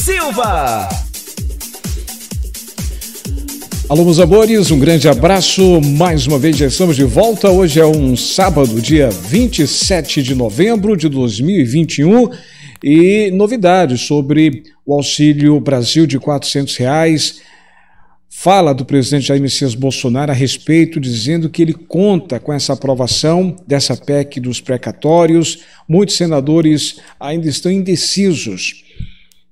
Silva. Alô, meus amores, um grande abraço. Mais uma vez já estamos de volta. Hoje é um sábado, dia 27 de novembro de 2021 e novidades sobre o Auxílio Brasil de R$400. Fala do presidente Jair Messias Bolsonaro a respeito, dizendo que ele conta com essa aprovação dessa PEC dos precatórios. Muitos senadores ainda estão indecisos.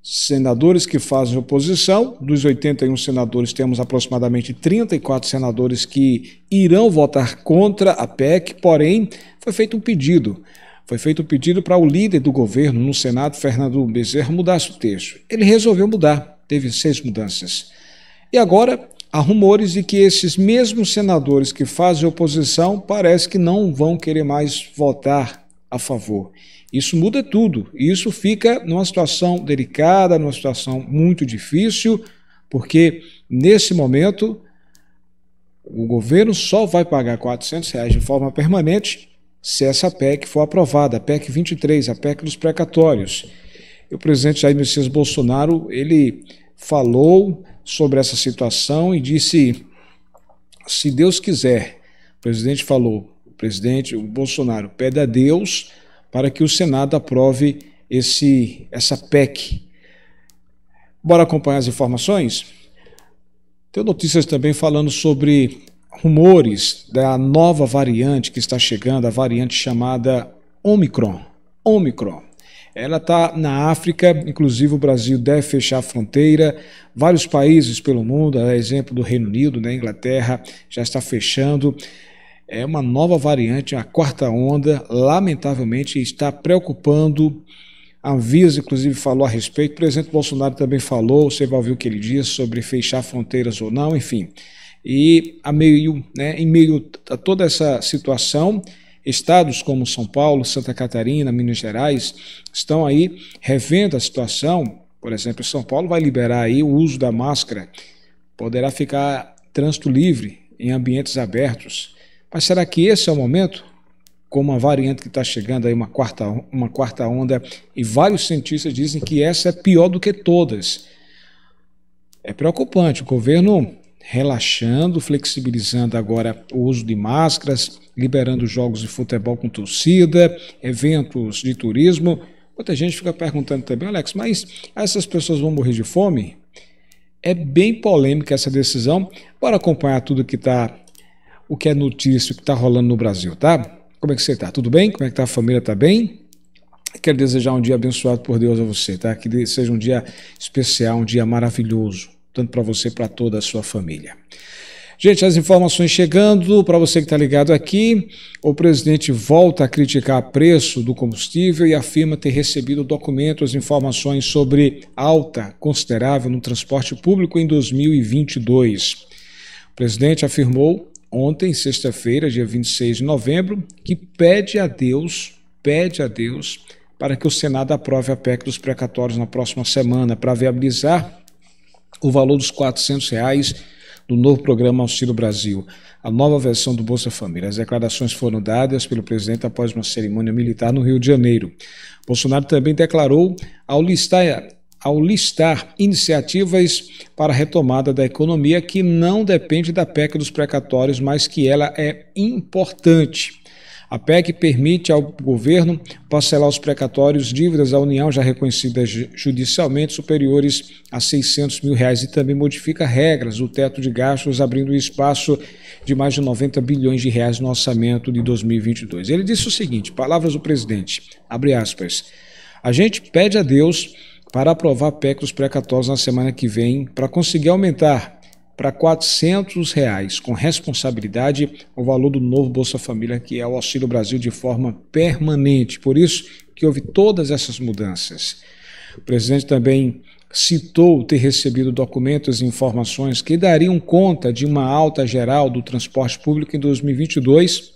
Senadores que fazem oposição, dos 81 senadores, temos aproximadamente 34 senadores que irão votar contra a PEC, porém, foi feito um pedido. Foi feito um pedido para o líder do governo no Senado, Fernando Bezerra, mudasse o texto. Ele resolveu mudar, teve 6 mudanças. E agora, há rumores de que esses mesmos senadores que fazem oposição parece que não vão querer mais votar a favor. Isso muda tudo, e isso fica numa situação delicada, numa situação muito difícil, porque nesse momento o governo só vai pagar R$400 de forma permanente se essa PEC for aprovada, a PEC 23, a PEC dos precatórios. E o presidente Jair Messias Bolsonaro, ele falou sobre essa situação e disse, se Deus quiser, o presidente falou, o Bolsonaro pede a Deus para que o Senado aprove essa PEC. Bora acompanhar as informações? Tem notícias também falando sobre rumores da nova variante que está chegando, a variante chamada Omicron. Ela está na África, inclusive o Brasil deve fechar a fronteira. Vários países pelo mundo, a exemplo do Reino Unido, né, Inglaterra, já está fechando. É uma nova variante, a quarta onda, lamentavelmente está preocupando. A Anvisa, inclusive, falou a respeito. O presidente Bolsonaro também falou, você vai ouvir o que ele diz sobre fechar fronteiras ou não, enfim. E em meio a toda essa situação, estados como São Paulo, Santa Catarina, Minas Gerais, estão aí revendo a situação. Por exemplo, São Paulo vai liberar aí o uso da máscara, poderá ficar trânsito livre em ambientes abertos. Mas será que esse é o momento? Como uma variante que está chegando aí, uma quarta onda, e vários cientistas dizem que essa é pior do que todas. É preocupante, o governo relaxando, flexibilizando agora o uso de máscaras, liberando jogos de futebol com torcida, eventos de turismo. Muita gente fica perguntando também, Alex, mas essas pessoas vão morrer de fome? É bem polêmica essa decisão. Bora acompanhar tudo o que é notícia, o que está rolando no Brasil, tá? Como é que você está? Tudo bem? Como é que está a família? Está bem? Quero desejar um dia abençoado por Deus a você, tá? Que seja um dia especial, um dia maravilhoso, tanto para você, para toda a sua família. Gente, as informações chegando, para você que está ligado aqui, o presidente volta a criticar o preço do combustível e afirma ter recebido documentos, informações sobre alta considerável no transporte público em 2022. O presidente afirmou ontem, sexta-feira, dia 26 de novembro, que pede a Deus para que o Senado aprove a PEC dos precatórios na próxima semana para viabilizar o valor dos R$400 do novo programa Auxílio Brasil, a nova versão do Bolsa Família. As declarações foram dadas pelo presidente após uma cerimônia militar no Rio de Janeiro. Bolsonaro também declarou, ao listar iniciativas para a retomada da economia que não depende da PEC dos precatórios, mas que ela é importante. A PEC permite ao governo parcelar os precatórios dívidas à União já reconhecidas judicialmente superiores a R$600 mil e também modifica regras do teto de gastos, abrindo espaço de mais de R$90 bilhões no orçamento de 2022. Ele disse o seguinte, palavras do presidente, abre aspas, a gente pede a Deus para aprovar a PEC dos precatórios na semana que vem para conseguir aumentar para R$400 com responsabilidade o valor do novo Bolsa Família, que é o Auxílio Brasil de forma permanente. Por isso que houve todas essas mudanças. O presidente também citou ter recebido documentos e informações que dariam conta de uma alta geral do transporte público em 2022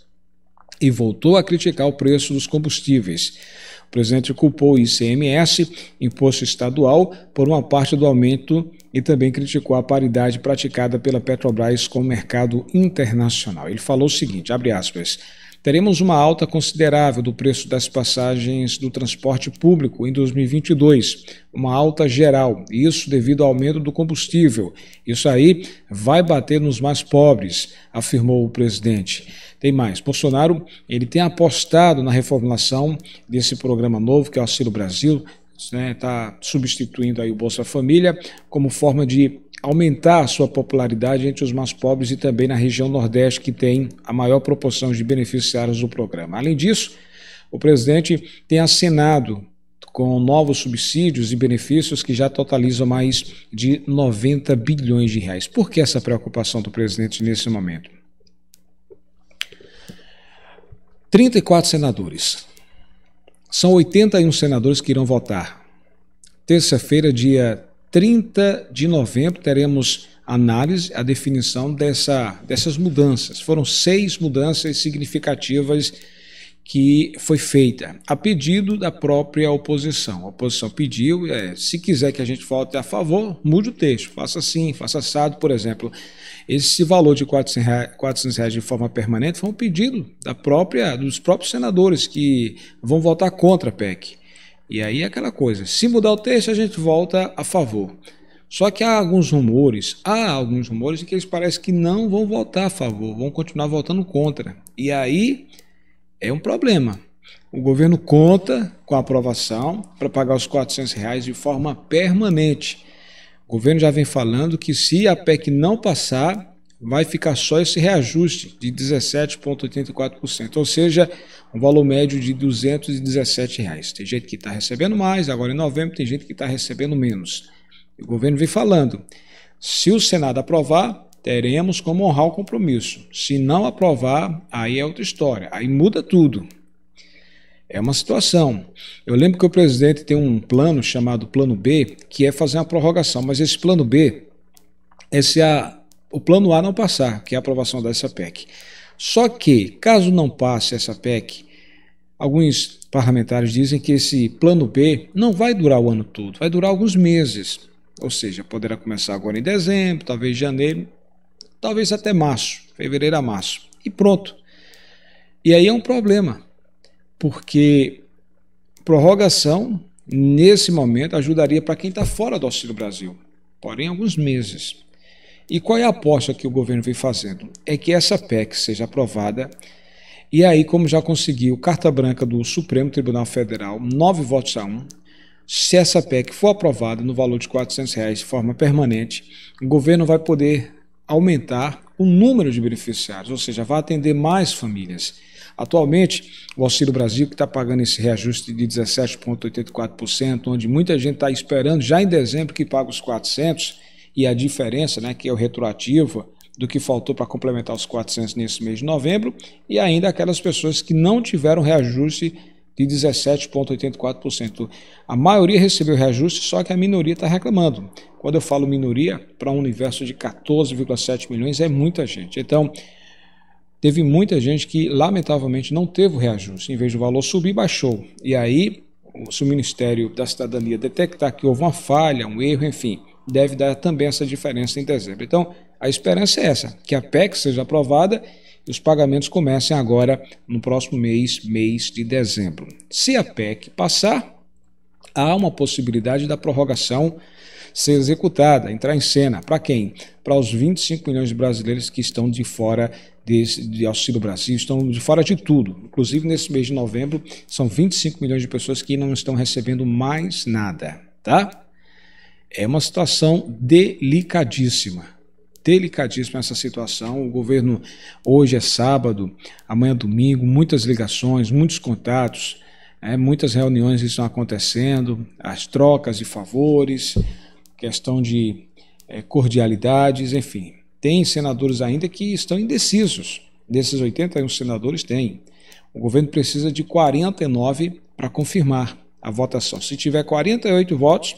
e voltou a criticar o preço dos combustíveis. O presidente culpou o ICMS, imposto estadual, por uma parte do aumento e também criticou a paridade praticada pela Petrobras com o mercado internacional. Ele falou o seguinte, abre aspas, teremos uma alta considerável do preço das passagens do transporte público em 2022, uma alta geral, isso devido ao aumento do combustível. Isso aí vai bater nos mais pobres, afirmou o presidente. Tem mais, Bolsonaro ele tem apostado na reformulação desse programa novo, que é o Auxílio Brasil, está substituindo aí o Bolsa Família como forma de aumentar a sua popularidade entre os mais pobres e também na região Nordeste, que tem a maior proporção de beneficiários do programa. Além disso, o presidente tem acenado com novos subsídios e benefícios que já totalizam mais de 90 bilhões de reais. Por que essa preocupação do presidente nesse momento? 34 senadores. São 81 senadores que irão votar. Terça-feira, dia 30 de novembro, teremos análise, a definição dessas mudanças. Foram 6 mudanças significativas que foi feita a pedido da própria oposição. A oposição pediu, se quiser que a gente vote a favor, mude o texto, faça assim, faça assado, por exemplo. Esse valor de R$400 de forma permanente foi um pedido dos próprios senadores que vão votar contra a PEC. E aí é aquela coisa, se mudar o texto a gente volta a favor. Só que há alguns rumores de que eles parecem que não vão votar a favor, vão continuar votando contra. E aí é um problema. O governo conta com a aprovação para pagar os R$400 de forma permanente. O governo já vem falando que se a PEC não passar, vai ficar só esse reajuste de 17,84%, ou seja, um valor médio de R$217. Tem gente que está recebendo mais, agora em novembro tem gente que está recebendo menos. E o governo vem falando, se o Senado aprovar, teremos como honrar o compromisso. Se não aprovar, aí é outra história, aí muda tudo. É uma situação. Eu lembro que o presidente tem um plano chamado Plano B, que é fazer uma prorrogação, mas esse Plano B é se o Plano A não passar, que é a aprovação dessa PEC. Só que, caso não passe essa PEC, alguns parlamentares dizem que esse Plano B não vai durar o ano todo, vai durar alguns meses. Ou seja, poderá começar agora em dezembro, talvez janeiro, talvez até março, fevereiro a março. E pronto. E aí é um problema, porque prorrogação, nesse momento, ajudaria para quem está fora do Auxílio Brasil, porém alguns meses. E qual é a aposta que o governo vem fazendo? É que essa PEC seja aprovada e aí, como já conseguiu carta branca do Supremo Tribunal Federal, 9 votos a 1, se essa PEC for aprovada no valor de R$400 de forma permanente, o governo vai poder aumentar o número de beneficiários, ou seja, vai atender mais famílias. Atualmente, o Auxílio Brasil, que está pagando esse reajuste de 17,84%, onde muita gente está esperando já em dezembro que paga os 400, e a diferença, né, que é o retroativo do que faltou para complementar os 400 nesse mês de novembro, e ainda aquelas pessoas que não tiveram reajuste de 17,84%. A maioria recebeu reajuste, só que a minoria está reclamando. Quando eu falo minoria, para um universo de 14,7 milhões é muita gente. Então, teve muita gente que, lamentavelmente, não teve o reajuste. Em vez do valor subir, baixou. E aí, se o Ministério da Cidadania detectar que houve uma falha, um erro, enfim, deve dar também essa diferença em dezembro. Então, a esperança é essa, que a PEC seja aprovada e os pagamentos comecem agora no próximo mês de dezembro. Se a PEC passar, há uma possibilidade da prorrogação ser executada, entrar em cena. Para quem? Para os 25 milhões de brasileiros que estão de fora de Auxílio Brasil, estão de fora de tudo. Inclusive, nesse mês de novembro, são 25 milhões de pessoas que não estão recebendo mais nada, tá? É uma situação delicadíssima essa situação. O governo, hoje é sábado, amanhã é domingo, muitas ligações, muitos contatos, muitas reuniões estão acontecendo, as trocas de favores, questão de cordialidades, enfim. Tem senadores ainda que estão indecisos. Desses 81 senadores, tem. O governo precisa de 49 para confirmar a votação. Se tiver 48 votos,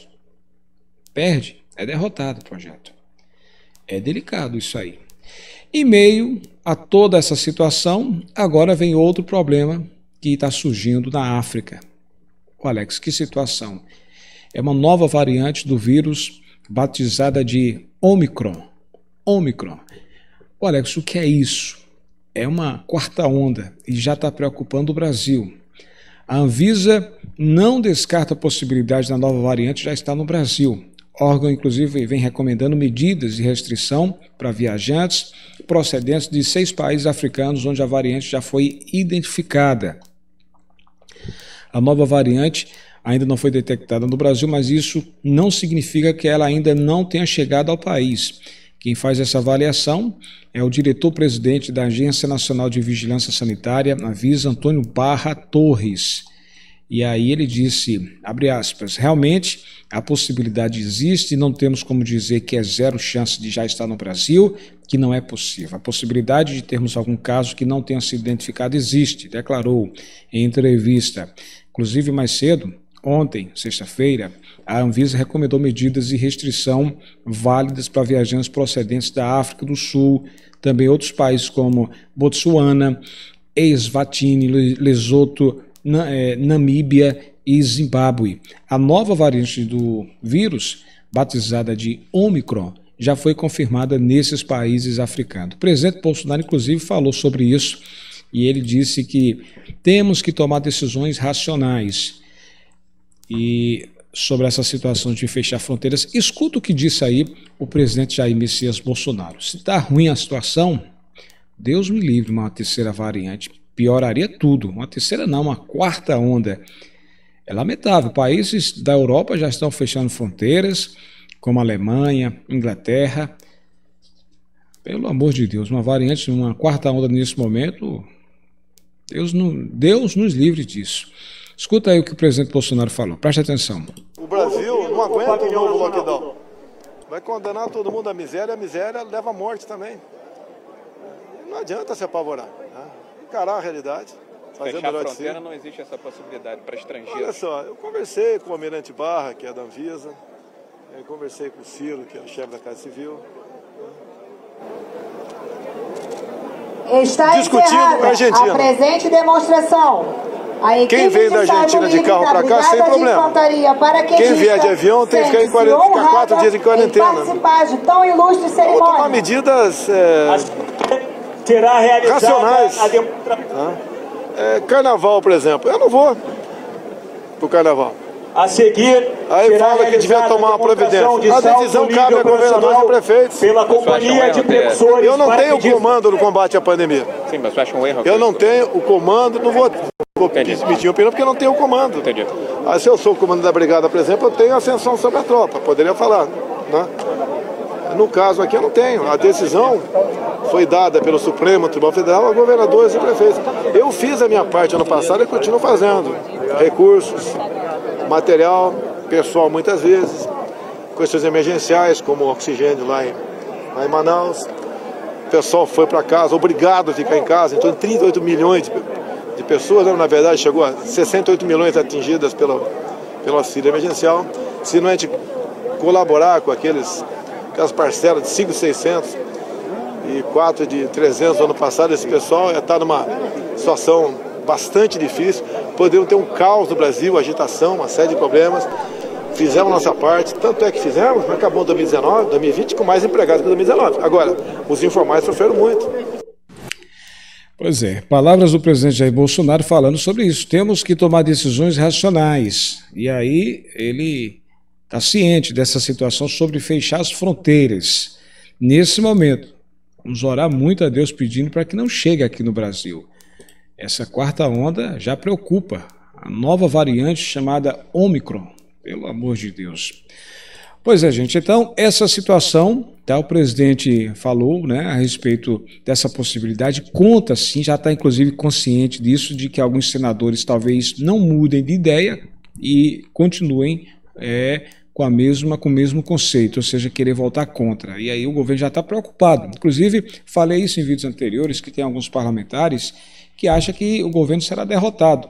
perde, é derrotado o projeto. É delicado isso aí. Em meio a toda essa situação, agora vem outro problema que está surgindo na África. Alex, que situação? É uma nova variante do vírus batizada de Omicron. Alex, o que é isso? é uma quarta onda e já está preocupando o Brasil. A Anvisa não descarta a possibilidade da nova variante já estar no Brasil. O órgão, inclusive, vem recomendando medidas de restrição para viajantes procedentes de 6 países africanos onde a variante já foi identificada. A nova variante ainda não foi detectada no Brasil, mas isso não significa que ela ainda não tenha chegado ao país. Quem faz essa avaliação é o diretor-presidente da Agência Nacional de Vigilância Sanitária, Anvisa, Antônio Barra Torres. E aí ele disse, abre aspas, realmente a possibilidade existe e não temos como dizer que é zero chance de já estar no Brasil, que não é possível. A possibilidade de termos algum caso que não tenha sido identificado existe, declarou em entrevista. Inclusive mais cedo, ontem, sexta-feira, a Anvisa recomendou medidas de restrição válidas para viajantes procedentes da África do Sul, também outros países como Botsuana, Eswatini, Lesoto, Namíbia e Zimbábue. A nova variante do vírus, batizada de Ômicron, já foi confirmada nesses países africanos. O presidente Bolsonaro, inclusive, falou sobre isso e ele disse que temos que tomar decisões racionais e sobre essa situação de fechar fronteiras. Escuta o que disse aí o presidente Jair Messias Bolsonaro. Se está ruim a situação, Deus me livre, uma terceira variante. Pioraria tudo. Uma terceira não, uma quarta onda. É lamentável. Países da Europa já estão fechando fronteiras, como a Alemanha, Inglaterra. Pelo amor de Deus, uma variante, uma quarta onda nesse momento, Deus nos livre disso. Escuta aí o que o presidente Bolsonaro falou. Preste atenção. O Brasil não aguenta o novo lockdown. Vai condenar todo mundo à miséria, a miséria leva à morte também. Não adianta se apavorar, né? Encarar a realidade. Fechar a fronteira não existe essa possibilidade para estrangeiros. Olha só, eu conversei com o Almirante Barra, que é da Anvisa, eu conversei com o Ciro, que é o chefe da Casa Civil. Está discutindo com a Argentina. A presente demonstração. Quem vem da Argentina de carro para cá, sem problema. Quem vier de avião tem que ficar 4 dias em quarentena. Participar de tão ilustre cerimônia. Vou tomar medidas será realizada racionais. A demonstração. Carnaval, por exemplo. Eu não vou pro carnaval. A seguir, aí fala que devia tomar uma providência. A decisão cabe a governadores e prefeitos. Pela companhia de precursores. Eu não tenho o comando no combate à pandemia. Sim, mas você acha um erro? Eu não tenho o comando, não vou emitir opinião porque eu não tenho o comando. Entendi. Aí se eu sou o comando da brigada, por exemplo, eu tenho ascensão sobre a tropa, poderia falar, né? No caso aqui eu não tenho. A decisão foi dada pelo Supremo Tribunal Federal a governadores e prefeitos. Eu fiz a minha parte ano passado e continuo fazendo. Recursos, material, pessoal muitas vezes, questões emergenciais como oxigênio lá em Manaus. O pessoal foi para casa, obrigado a ficar em casa, então 38 milhões de pessoas, né? Na verdade chegou a 68 milhões atingidas pelo auxílio emergencial. Se não a gente colaborar com aquelas parcelas de 5.600 e 4 de 300 no ano passado, esse pessoal está numa situação bastante difícil. Podemos ter um caos no Brasil, agitação, uma série de problemas. Fizemos nossa parte, tanto é que fizemos, mas acabou 2019, 2020 com mais empregados que 2019. Agora, os informais sofreram muito. Pois é, palavras do presidente Jair Bolsonaro falando sobre isso. Temos que tomar decisões racionais. E aí ele está ciente dessa situação sobre fechar as fronteiras. Nesse momento, vamos orar muito a Deus pedindo para que não chegue aqui no Brasil. Essa quarta onda já preocupa. A nova variante chamada Ômicron, pelo amor de Deus. Pois é, gente, então essa situação, tá, o presidente falou, né, a respeito dessa possibilidade, conta sim, já está inclusive consciente disso, de que alguns senadores talvez não mudem de ideia e continuem com o mesmo conceito, ou seja, querer voltar contra. E aí o governo já está preocupado. Inclusive, falei isso em vídeos anteriores, que tem alguns parlamentares que acham que o governo será derrotado,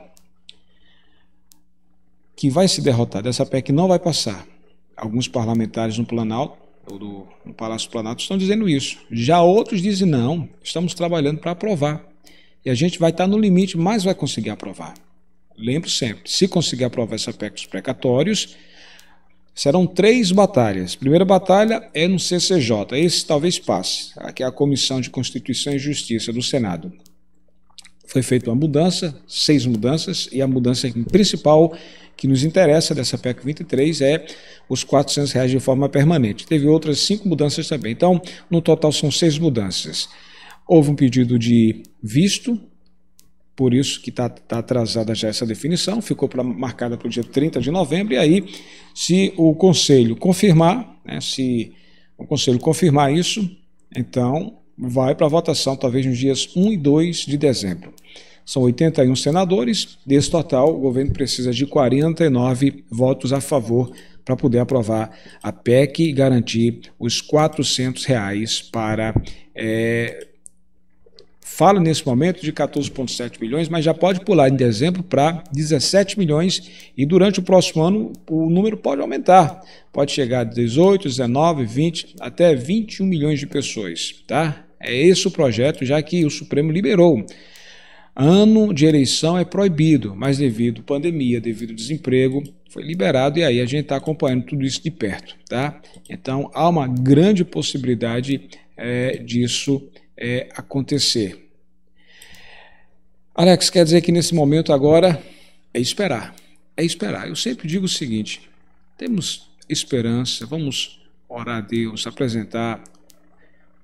que vai se derrotar, dessa PEC não vai passar. Alguns parlamentares no Planalto, no Palácio do Planalto, estão dizendo isso. Já outros dizem não, estamos trabalhando para aprovar. E a gente vai estar no limite, mas vai conseguir aprovar. Lembro sempre, se conseguir aprovar essa PEC dos precatórios, Serão 3 batalhas. Primeira batalha é no CCJ, esse talvez passe, que é a Comissão de Constituição e Justiça do Senado. Foi feita uma mudança, 6 mudanças, e a mudança principal que nos interessa dessa PEC 23 é os R$400 de forma permanente. Teve outras 5 mudanças também. Então, no total são 6 mudanças. Houve um pedido de visto, por isso que está atrasada já essa definição, ficou marcada para o dia 30 de novembro, e aí, se o Conselho confirmar, né, se o Conselho confirmar isso, então vai para a votação talvez nos dias 1 e 2 de dezembro. São 81 senadores, desse total o governo precisa de 49 votos a favor para poder aprovar a PEC e garantir os R$400 para... Fala nesse momento de 14,7 milhões, mas já pode pular em dezembro para 17 milhões e durante o próximo ano o número pode aumentar. Pode chegar a 18, 19, 20, até 21 milhões de pessoas, tá? É esse o projeto, já que o Supremo liberou. Ano de eleição é proibido, mas devido à pandemia, devido ao desemprego, foi liberado e aí a gente está acompanhando tudo isso de perto, tá? Então há uma grande possibilidade disso acontecer. Alex, quer dizer que nesse momento agora é esperar. É esperar. Eu sempre digo o seguinte, temos esperança, vamos orar a Deus, apresentar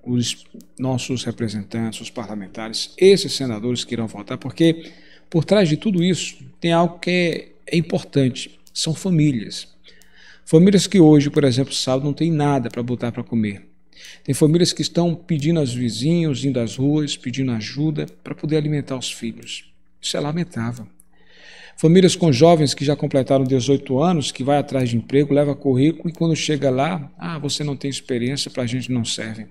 os nossos representantes, os parlamentares, esses senadores que irão votar, porque por trás de tudo isso tem algo que é importante, são famílias. Famílias que hoje, por exemplo, sábado não tem nada para botar para comer. Tem famílias que estão pedindo aos vizinhos, indo às ruas, pedindo ajuda para poder alimentar os filhos. Isso é lamentável. Famílias com jovens que já completaram 18 anos, que vai atrás de emprego, leva currículo e quando chega lá, você não tem experiência, para a gente não serve.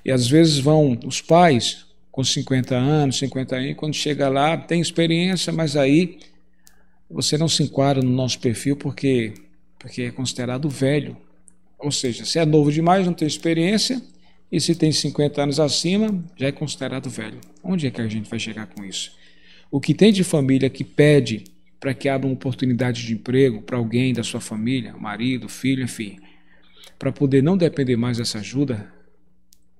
E às vezes vão os pais com 50 anos, 50 anos, quando chega lá, tem experiência, mas aí você não se enquadra no nosso perfil porque é considerado velho. Ou seja, se é novo demais, não tem experiência, e se tem 50 anos acima, já é considerado velho. Onde é que a gente vai chegar com isso? O que tem de família que pede para que abra uma oportunidade de emprego para alguém da sua família, marido, filho, enfim, para poder não depender mais dessa ajuda,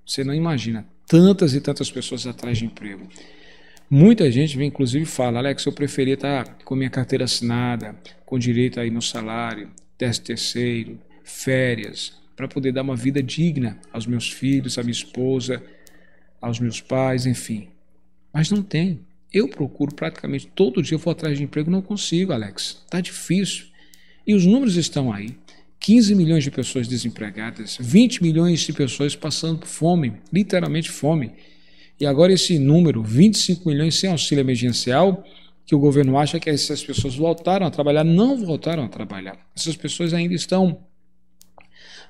você não imagina, tantas e tantas pessoas atrás de emprego. Muita gente vem, inclusive, fala, Alex, eu preferia estar com minha carteira assinada, com direito aí no salário, 13º, férias, para poder dar uma vida digna aos meus filhos, à minha esposa, aos meus pais, enfim. Mas não tem. Eu procuro praticamente todo dia, eu vou atrás de emprego, não consigo, Alex. Está difícil. E os números estão aí. 15 milhões de pessoas desempregadas, 20 milhões de pessoas passando por fome, literalmente fome. E agora esse número, 25 milhões sem auxílio emergencial, que o governo acha que essas pessoas voltaram a trabalhar, não voltaram a trabalhar. Essas pessoas ainda estão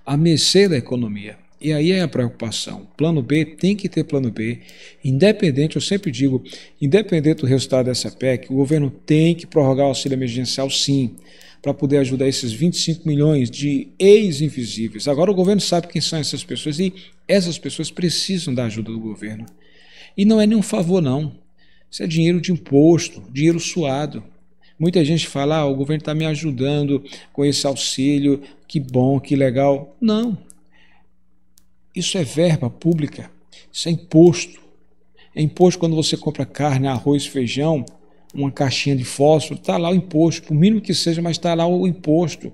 à mercê da economia. E aí é a preocupação. Plano B, tem que ter plano B. Independente, eu sempre digo, independente do resultado dessa PEC, o governo tem que prorrogar o auxílio emergencial sim, para poder ajudar esses 25 milhões de ex-invisíveis. Agora o governo sabe quem são essas pessoas e essas pessoas precisam da ajuda do governo. E não é nenhum favor não. Isso é dinheiro de imposto, dinheiro suado. Muita gente fala, o governo está me ajudando com esse auxílio, que bom, que legal. Não. Isso é verba pública, isso é imposto. É imposto quando você compra carne, arroz, feijão, uma caixinha de fósforo, está lá o imposto, por mínimo que seja, mas está lá o imposto.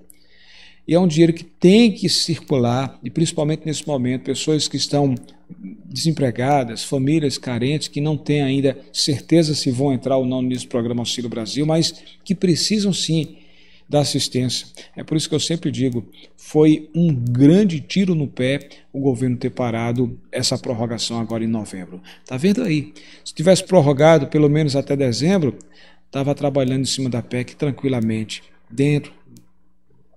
E é um dinheiro que tem que circular, e principalmente nesse momento, pessoas que estão desempregadas, famílias carentes, que não têm ainda certeza se vão entrar ou não nesse programa Auxílio Brasil, mas que precisam sim da assistência. É por isso que eu sempre digo, foi um grande tiro no pé o governo ter parado essa prorrogação agora em novembro. Está vendo aí? Se tivesse prorrogado pelo menos até dezembro, estava trabalhando em cima da PEC tranquilamente, dentro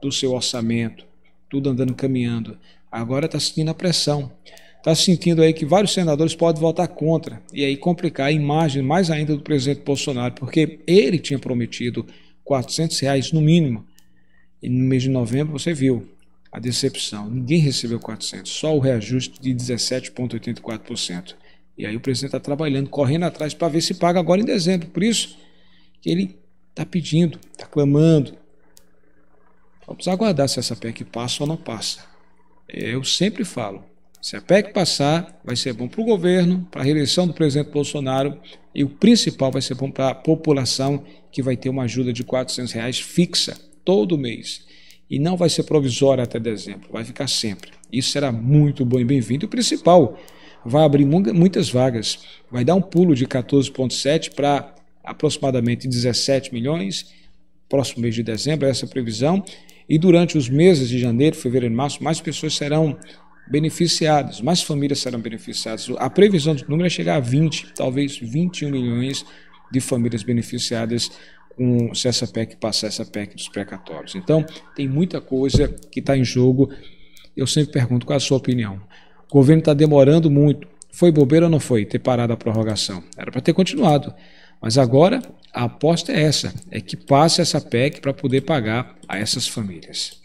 do seu orçamento, tudo andando, caminhando. Agora está sentindo a pressão. Está sentindo aí que vários senadores podem votar contra e aí complicar a imagem mais ainda do presidente Bolsonaro, porque ele tinha prometido R$400 no mínimo. E no mês de novembro você viu a decepção. Ninguém recebeu 400, só o reajuste de 17,84%. E aí o presidente está trabalhando, correndo atrás para ver se paga agora em dezembro. Por isso que ele está pedindo, está clamando. Vamos aguardar se essa PEC passa ou não passa. Eu sempre falo, se a PEC passar, vai ser bom para o governo, para a reeleição do presidente Bolsonaro, e o principal vai ser bom para a população, que vai ter uma ajuda de R$400 fixa todo mês. E não vai ser provisória até dezembro, vai ficar sempre. Isso será muito bom e bem-vindo. E o principal, vai abrir muitas vagas, vai dar um pulo de 14,7 para aproximadamente 17 milhões, próximo mês de dezembro, essa é a previsão. E durante os meses de janeiro, fevereiro e março, mais pessoas serão beneficiadas, mais famílias serão beneficiadas. A previsão do número é chegar a 20, talvez 21 milhões de famílias beneficiadas se essa PEC passar, essa PEC dos precatórios. Então, tem muita coisa que está em jogo. Eu sempre pergunto qual é a sua opinião. O governo está demorando muito. Foi bobeira ou não foi ter parado a prorrogação? Era para ter continuado. Mas agora a aposta é essa, é que passe essa PEC para poder pagar a essas famílias.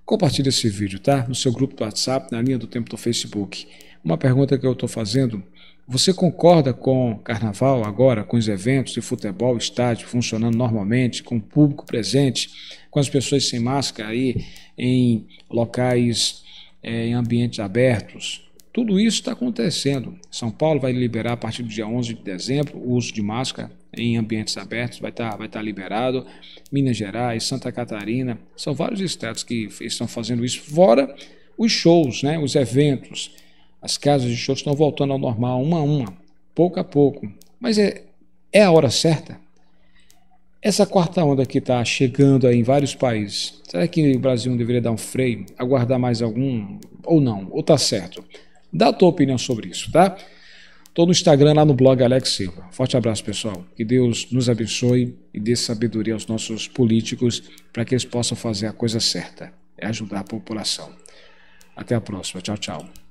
Compartilhe esse vídeo, tá? No seu grupo do WhatsApp, na linha do tempo do Facebook. Uma pergunta que eu estou fazendo: você concorda com o carnaval agora, com os eventos de futebol, estádio funcionando normalmente, com o público presente, com as pessoas sem máscara aí em locais, em ambientes abertos? Tudo isso está acontecendo. São Paulo vai liberar a partir do dia 11 de dezembro o uso de máscara em ambientes abertos, vai estar liberado. Minas Gerais, Santa Catarina, são vários estados que estão fazendo isso, fora os shows, né, os eventos. As casas de shows estão voltando ao normal, uma a uma, pouco a pouco. Mas é a hora certa? Essa quarta onda que está chegando aí em vários países, será que o Brasil não deveria dar um freio, aguardar mais algum, ou não? Ou está certo? Dá a tua opinião sobre isso, tá? Estou no Instagram, lá no blog Alex Silva. Forte abraço, pessoal. Que Deus nos abençoe e dê sabedoria aos nossos políticos para que eles possam fazer a coisa certa. É ajudar a população. Até a próxima. Tchau, tchau.